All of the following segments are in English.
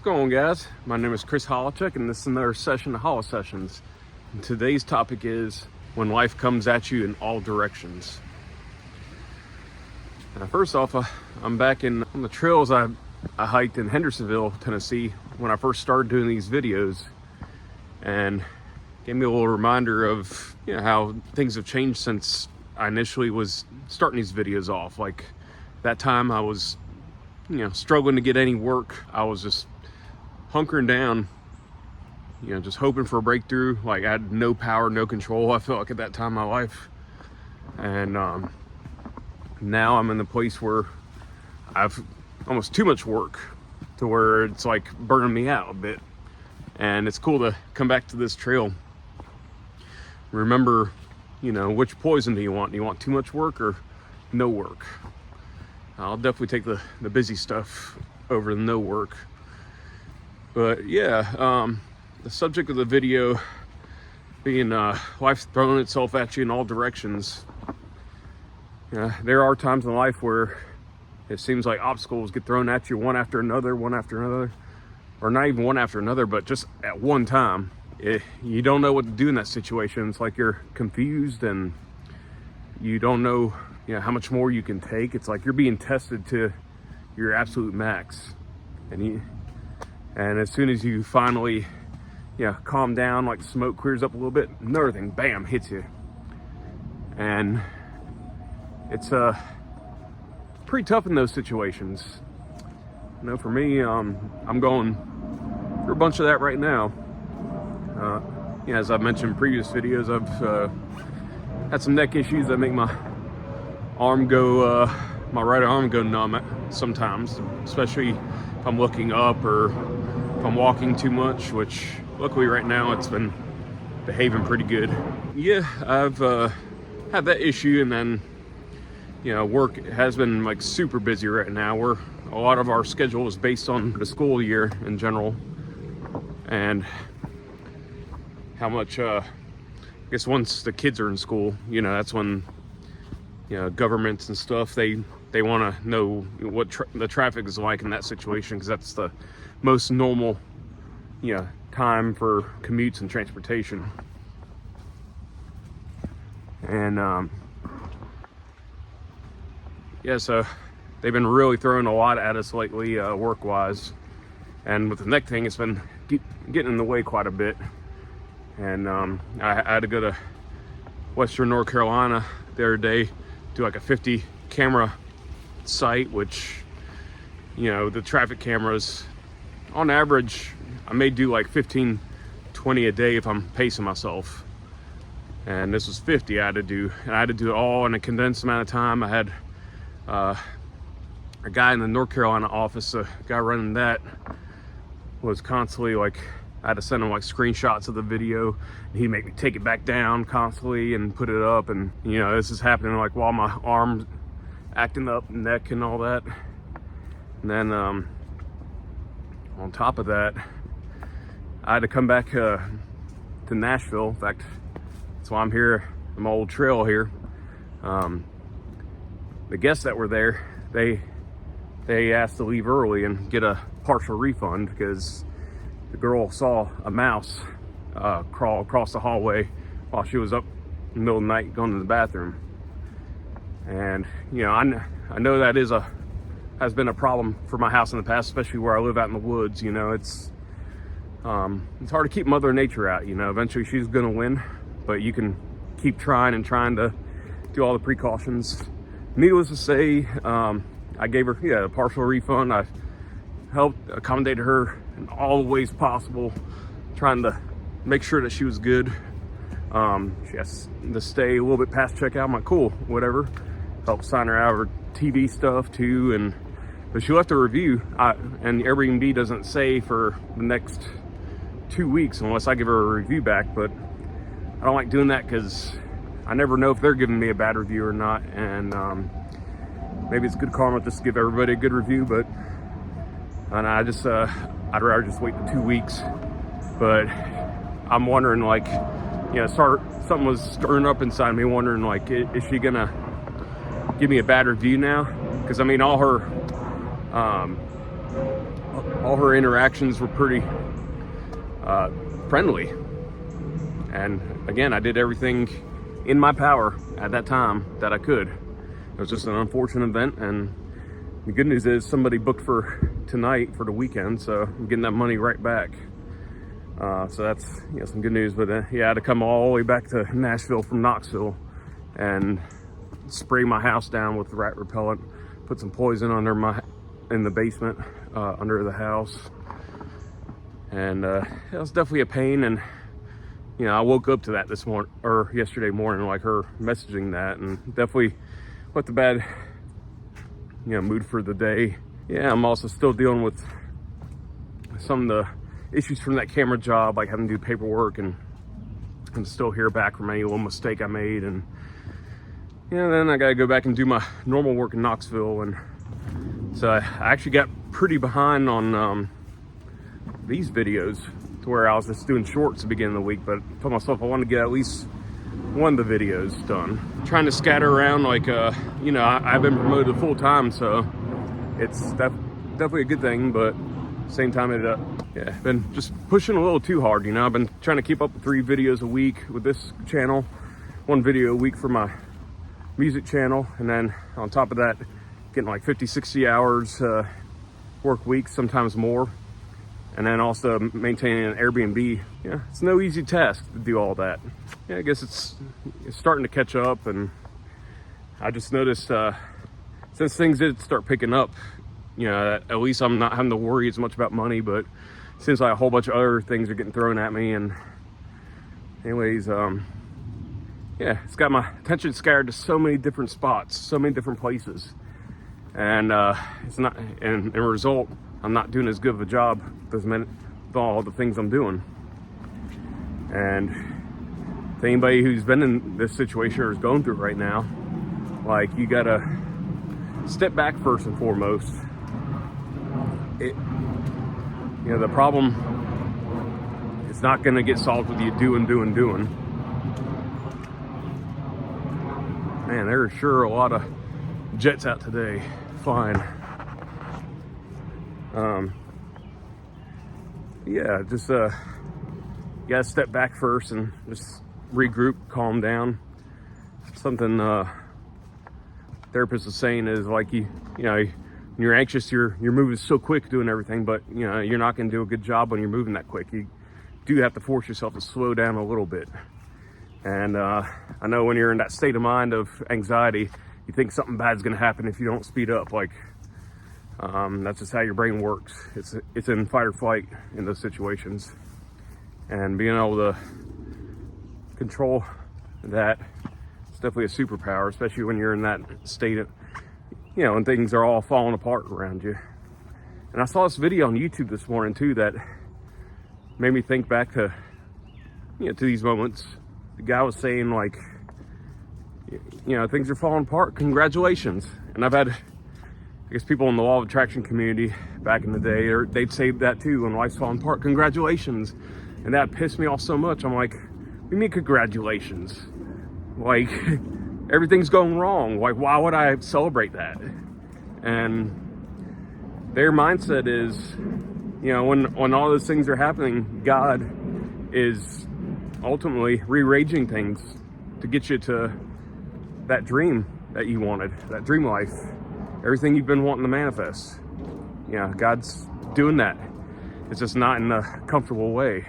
What's going on, guys? My name is Chris Holochek, and this is another session of Holo Sessions. And today's topic is when life comes at you in all directions. Now, first off, I'm back on the trails I hiked in Hendersonville, Tennessee, when I first started doing these videos, and gave me a little reminder of how things have changed since I initially was starting these videos off. Like that time, I was struggling to get any work. I was just hunkering down, just hoping for a breakthrough. Like I had no power, no control, I felt like, at that time in my life. And now I'm in the place where I've almost too much work to where it's like burning me out a bit. And it's cool to come back to this trail. Remember, which poison do you want? Do you want too much work or no work? I'll definitely take the busy stuff over the no work. But yeah, the subject of the video being life throwing itself at you in all directions. There are times in life where it seems like obstacles get thrown at you one after another, or not even one after another, but just at one time. You don't know what to do in that situation. It's like you're confused and you don't know how much more you can take. It's like you're being tested to your absolute max. And as soon as you finally calm down, like smoke clears up a little bit, another thing, bam, hits you. And it's pretty tough in those situations. For me, I'm going through a bunch of that right now. As I've mentioned in previous videos, I've had some neck issues that make my right arm go numb sometimes, especially if I'm looking up or if I'm walking too much, which luckily right now it's been behaving pretty good. Yeah, I've had that issue, and then work has been like super busy right now. A lot of our schedule is based on the school year in general, and how much I guess once the kids are in school, that's when governments and stuff, they want to know what the traffic is like in that situation, because that's the most normal time for commutes and transportation. And so they've been really throwing a lot at us lately, work wise, and with the neck thing, it's been getting in the way quite a bit. And I had to go to Western North Carolina the other day, do like a 50 camera site, which the traffic cameras on average I may do like 15-20 a day if I'm pacing myself, and this was 50 I had to do it all in a condensed amount of time. I had a guy in the North Carolina office, a guy running that was constantly like, I had to send him like screenshots of the video, and he'd make me take it back down constantly and put it up. And this is happening like while my arm's acting up, neck and all that. And then on top of that, I had to come back to Nashville. In fact, that's why I'm here on my old trail here. The guests that were there, they asked to leave early and get a partial refund because the girl saw a mouse crawl across the hallway while she was up in the middle of the night going to the bathroom. And I know that has been a problem for my house in the past, especially where I live out in the woods. It's hard to keep Mother Nature out. Eventually she's gonna win, but you can keep trying to do all the precautions. Needless to say, I gave her a partial refund. I helped accommodate her in all the ways possible, trying to make sure that she was good. She has to stay a little bit past checkout. I'm like, cool, whatever. Helped sign her out of her TV stuff too, but she left a review. And Airbnb doesn't say for the next 2 weeks unless I give her a review back, but I don't like doing that because I never know if they're giving me a bad review or not. And maybe it's good karma just to give everybody a good review, but I'd rather just wait the 2 weeks. But I'm wondering, like, something was stirring up inside me, wondering, like, is she gonna give me a bad review now? Because I mean, all her all her interactions were pretty friendly. And again, I did everything in my power at that time that I could. It was just an unfortunate event, and the good news is somebody booked for tonight for the weekend, so I'm getting that money right back. So that's some good news. But yeah, I had to come all the way back to Nashville from Knoxville and spray my house down with rat repellent, put some poison in the basement under the house, and it was definitely a pain. And I woke up to that this morning or yesterday morning, like her messaging that, and definitely went to bad mood for the day. Yeah, I'm also still dealing with some of the issues from that camera job, like having to do paperwork and still hear back from any little mistake I made. And then I gotta go back and do my normal work in Knoxville. And so I actually got pretty behind on these videos, to where I was just doing shorts at the beginning of the week, but I told myself I wanted to get at least one of the videos done. Trying to scatter around, like I've been promoted to full time, so it's definitely a good thing, but at the same time been just pushing a little too hard. I've been trying to keep up with 3 videos a week with this channel, 1 video a week for my music channel, and then on top of that getting like 50-60 hours work week, sometimes more, and then also maintaining an Airbnb. It's no easy task to do all that. I guess it's starting to catch up, and I just noticed since things did start picking up, at least I'm not having to worry as much about money. But since like a whole bunch of other things are getting thrown at me, and anyways, it's got my attention scattered to so many different spots, so many different places, and it's not. And in a result, I'm not doing as good of a job with all the things I'm doing. And to anybody who's been in this situation or is going through it right now, like, you gotta step back first and foremost. The problem is not gonna get solved with you doing. Man, there are sure a lot of jets out today flying. Just you gotta step back first and just regroup, calm down. Something therapist is saying is like, when you're anxious, you're moving so quick doing everything, but you're not going to do a good job when you're moving that quick. You do have to force yourself to slow down a little bit. And I know when you're in that state of mind of anxiety, you think something bad's going to happen if you don't speed up. Like, that's just how your brain works. It's in fight or flight in those situations, and being able to control that, it's definitely a superpower, especially when you're in that state of, when things are all falling apart around you. And I saw this video on YouTube this morning too that made me think back to to these moments. The guy was saying, like, things are falling apart, congratulations. And I've had, I guess, people in the law of attraction community back in the day, or they'd say that too, when life's falling apart, congratulations. And that pissed me off so much. I'm like, what do you mean congratulations? Like, everything's going wrong. Like, why would I celebrate that? And their mindset is, when all those things are happening, God is ultimately rearranging things to get you to that dream that you wanted, that dream life, everything you've been wanting to manifest. God's doing that. It's just not in a comfortable way.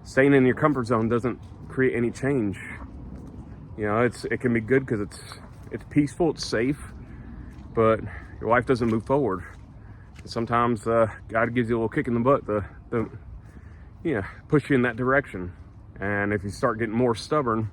Staying in your comfort zone doesn't create any change. It can be good because it's peaceful, it's safe, but your life doesn't move forward. And sometimes God gives you a little kick in the butt to push you in that direction. And if you start getting more stubborn,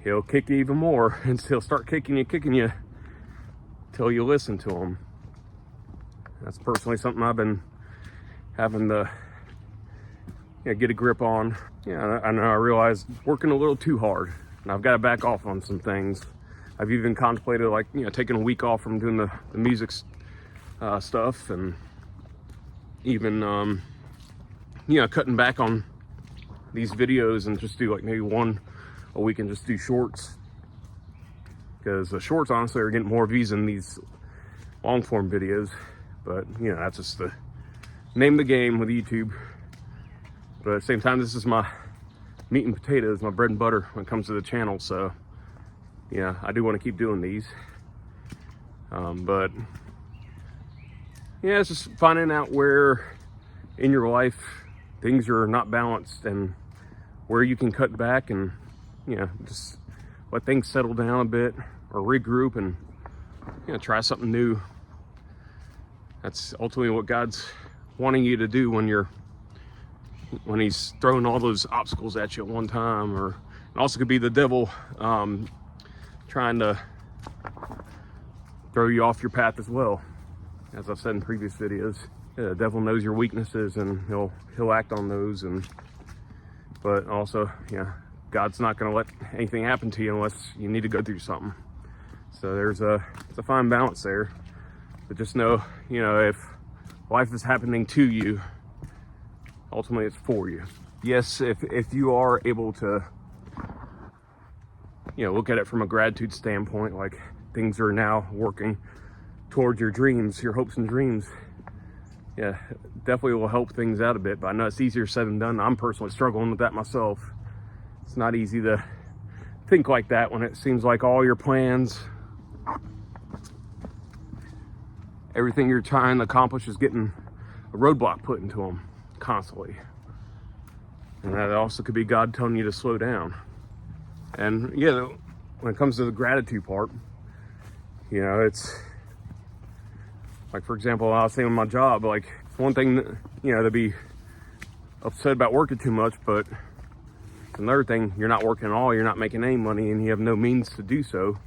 he'll kick you even more, and he'll start kicking you till you listen to him. That's personally something I've been having to get a grip on. I know I realize working a little too hard, and I've got to back off on some things. I've even contemplated, like, taking a week off from doing the music stuff, and even cutting back on these videos and just do like maybe one a week and just do shorts, because the shorts honestly are getting more views than these long form videos. But you know, that's just the name of the game with YouTube. But at the same time, this is my meat and potatoes, my bread and butter when it comes to the channel. So yeah, I do want to keep doing these. But yeah, it's just finding out where in your life things are not balanced and where you can cut back and, you know, just let things settle down a bit or regroup and, you know, try something new. That's ultimately what God's wanting you to do when he's throwing all those obstacles at you at one time. Or it also could be the devil trying to throw you off your path as well. As I've said in previous videos, the devil knows your weaknesses and he'll act on those. But also, yeah, God's not going to let anything happen to you unless you need to go through something. So it's a fine balance there. But just know, you know, if life is happening to you, ultimately it's for you. Yes, if you are able to, you know, look at it from a gratitude standpoint, like things are now working towards your dreams, your hopes and dreams, yeah, definitely will help things out a bit. But I know it's easier said than done. I'm personally struggling with that myself. It's not easy to think like that when it seems like all your plans, everything you're trying to accomplish is getting a roadblock put into them constantly. And that also could be God telling you to slow down. And yeah, when it comes to the gratitude part, you know, it's like, for example, I was saying with my job, like, it's one thing that, you know, to be upset about working too much, but it's another thing, you're not working at all, you're not making any money, and you have no means to do so,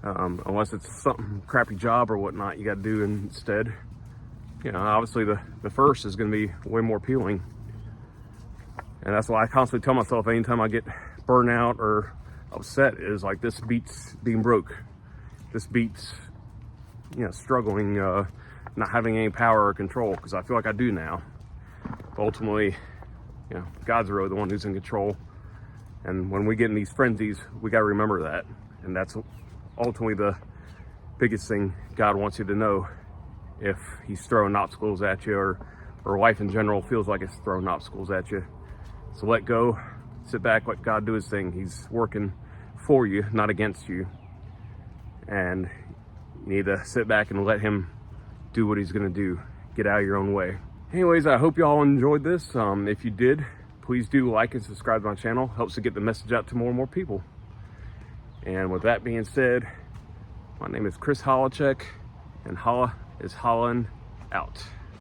unless it's something crappy job or whatnot you got to do instead. You know, obviously the first is going to be way more appealing. And that's why I constantly tell myself anytime I get burnout or upset is like, this beats being broke. This beats, you know, struggling, not having any power or control, because I feel like I do now. But ultimately, you know, God's really the one who's in control. And when we get in these frenzies, we got to remember that. And that's ultimately the biggest thing God wants you to know. If he's throwing obstacles at you, or life in general feels like it's throwing obstacles at you. So let go, sit back, let God do his thing. He's working for you, not against you. And you need to sit back and let him do what he's gonna do. Get out of your own way. Anyways, I hope y'all enjoyed this. If you did, please do like and subscribe to my channel. Helps to get the message out to more and more people. And with that being said, my name is Chris Holacek, and Holla is Hollin' out.